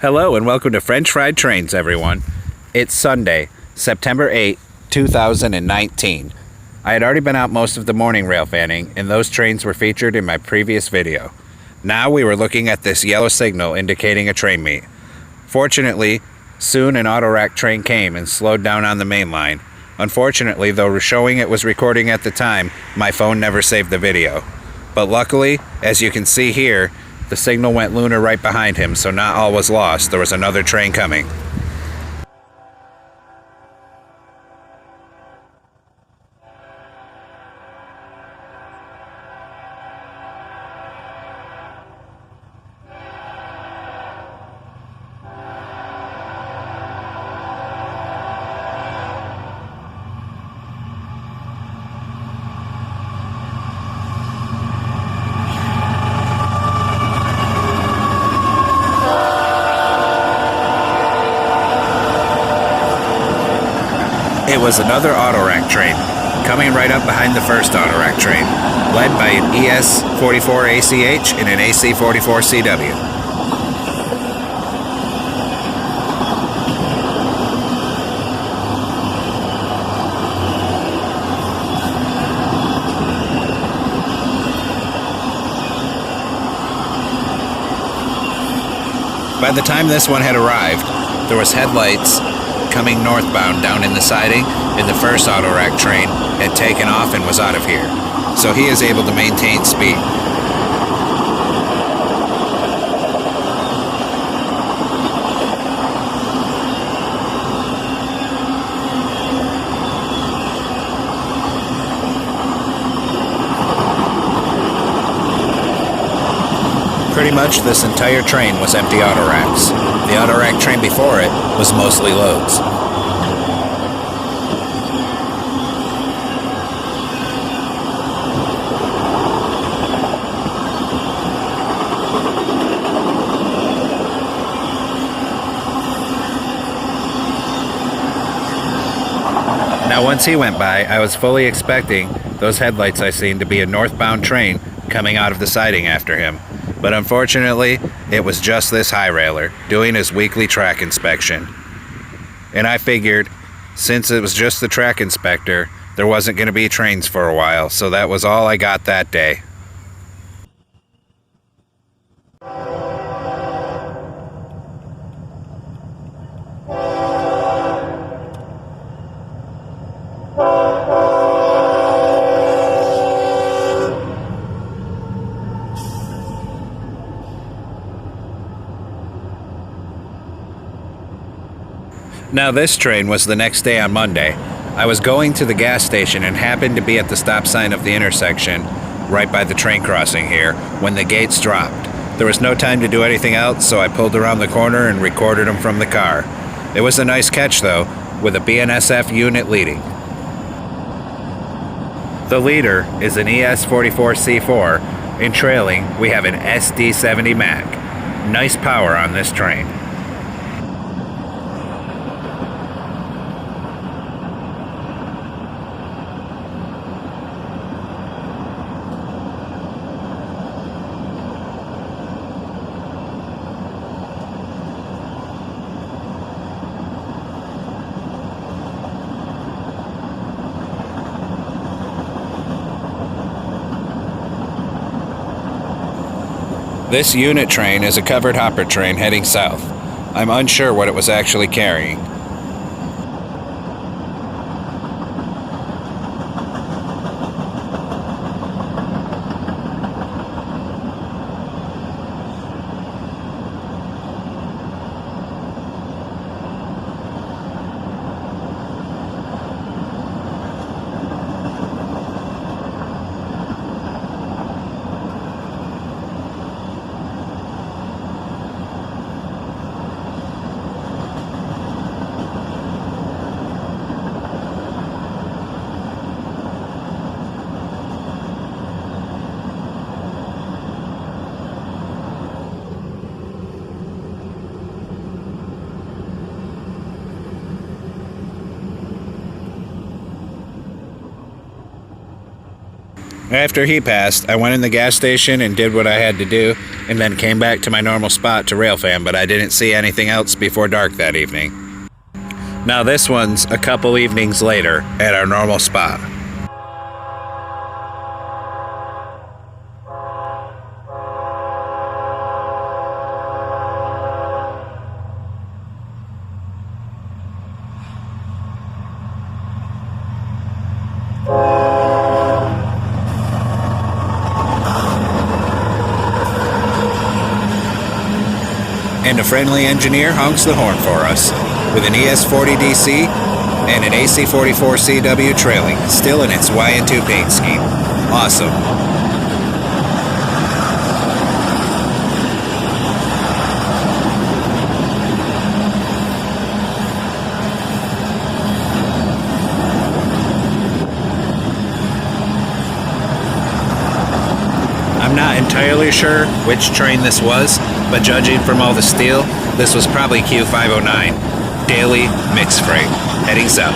Hello and welcome to French Fried Trains, everyone. It's Sunday, September 8, 2019. I had already been out most of the morning rail fanning, and those trains were featured in my previous video. Now we were looking at this yellow signal indicating a train meet. Fortunately, soon an autorack train came and slowed down on the main line. Unfortunately, though showing it was recording at the time, my phone never saved the video. But luckily, as you can see here, the signal went lunar right behind him, so not all was lost. There was another train coming. It was another autorack train, coming right up behind the first autorack train, led by an ES44ACH and an AC44CW. By the time this one had arrived, there was headlights coming northbound down in the siding, and the first autorack train had taken off and was out of here, so he is able to maintain speed. Pretty much this entire train was empty autoracks. The autorack train before it was mostly loads. Now once he went by, I was fully expecting those headlights I seen to be a northbound train coming out of the siding after him. But unfortunately, it was just this high railer doing his weekly track inspection. And I figured, since it was just the track inspector, there wasn't going to be trains for a while, so that was all I got that day. Now this train was the next day on Monday. I was going to the gas station and happened to be at the stop sign of the intersection, right by the train crossing here, when the gates dropped. There was no time to do anything else, so I pulled around the corner and recorded them from the car. It was a nice catch though, with a BNSF unit leading. The leader is an ES44C4, and trailing we have an SD70 Mac. Nice power on this train. This unit train is a covered hopper train heading south. I'm unsure what it was actually carrying. After he passed, I went in the gas station and did what I had to do, and then came back to my normal spot to railfan, but I didn't see anything else before dark that evening. Now this one's a couple evenings later at our normal spot. And a friendly engineer honks the horn for us, with an ES40DC and an AC44CW trailing, still in its Y&2 paint scheme. Awesome. I'm not entirely sure which train this was, but judging from all the steel, this was probably Q509, daily mixed freight, heading south.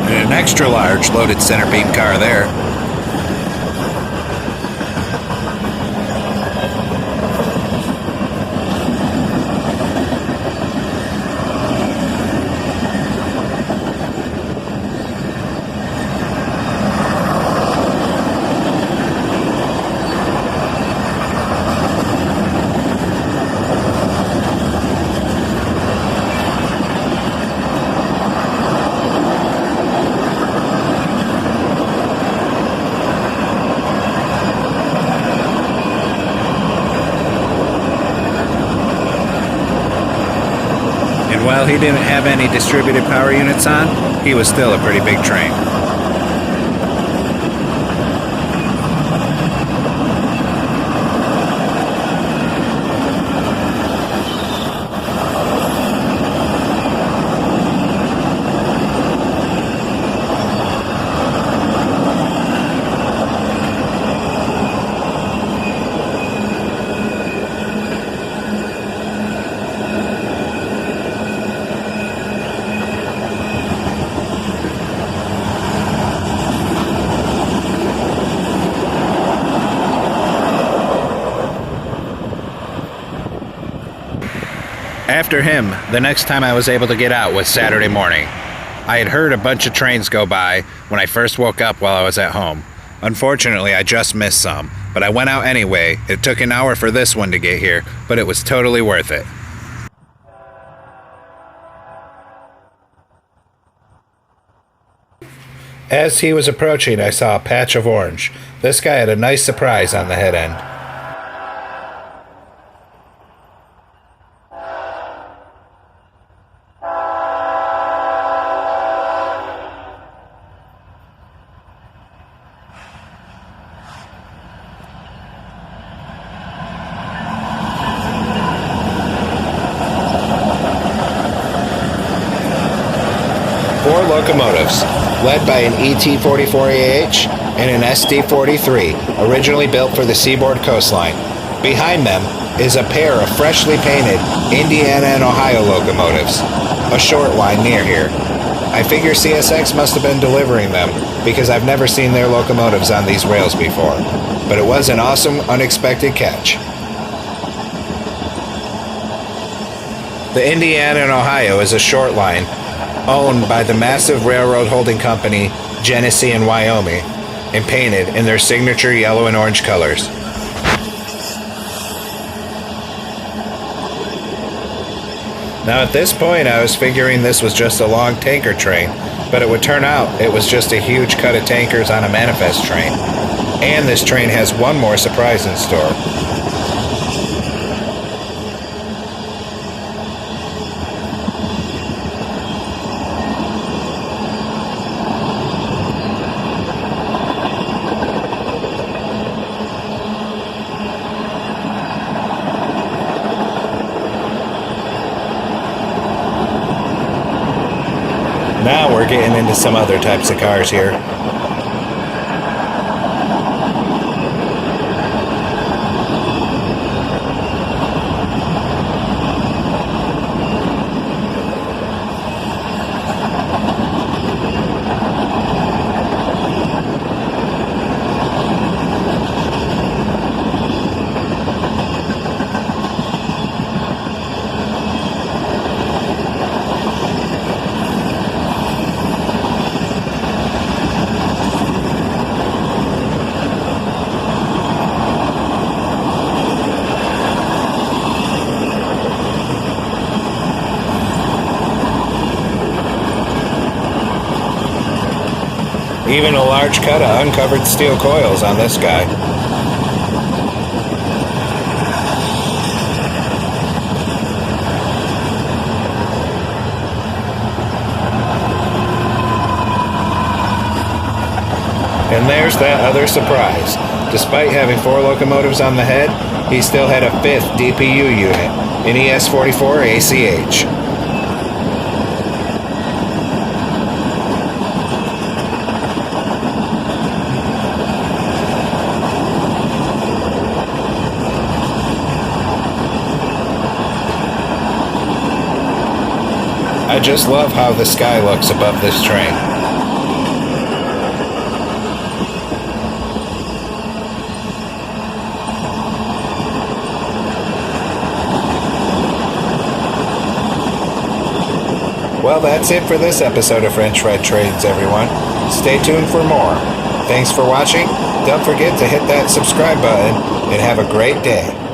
And an extra large loaded center beam car there. While he didn't have any distributed power units on, he was still a pretty big train. After him, the next time I was able to get out was Saturday morning. I had heard a bunch of trains go by when I first woke up while I was at home. Unfortunately, I just missed some, but I went out anyway. It took an hour for this one to get here, but it was totally worth it. As he was approaching, I saw a patch of orange. This guy had a nice surprise on the head end. Four locomotives, led by an ET44AH and an SD43, originally built for the seaboard coastline. Behind them is a pair of freshly painted Indiana and Ohio locomotives, a short line near here. I figure CSX must have been delivering them because I've never seen their locomotives on these rails before, but it was an awesome, unexpected catch. The Indiana and Ohio is a short line owned by the massive railroad holding company Genesee and Wyoming, and painted in their signature yellow and orange colors. Now at this point I was figuring this was just a long tanker train, but it would turn out it was just a huge cut of tankers on a manifest train. And this train has one more surprise in store. Now we're getting into some other types of cars here. Even a large cut of uncovered steel coils on this guy. And there's that other surprise. Despite having 4 locomotives on the head, he still had a 5th DPU unit, an ES44 ACH. I just love how the sky looks above this train. Well, that's it for this episode of French Fried Trains, everyone. Stay tuned for more. Thanks for watching. Don't forget to hit that subscribe button and have a great day.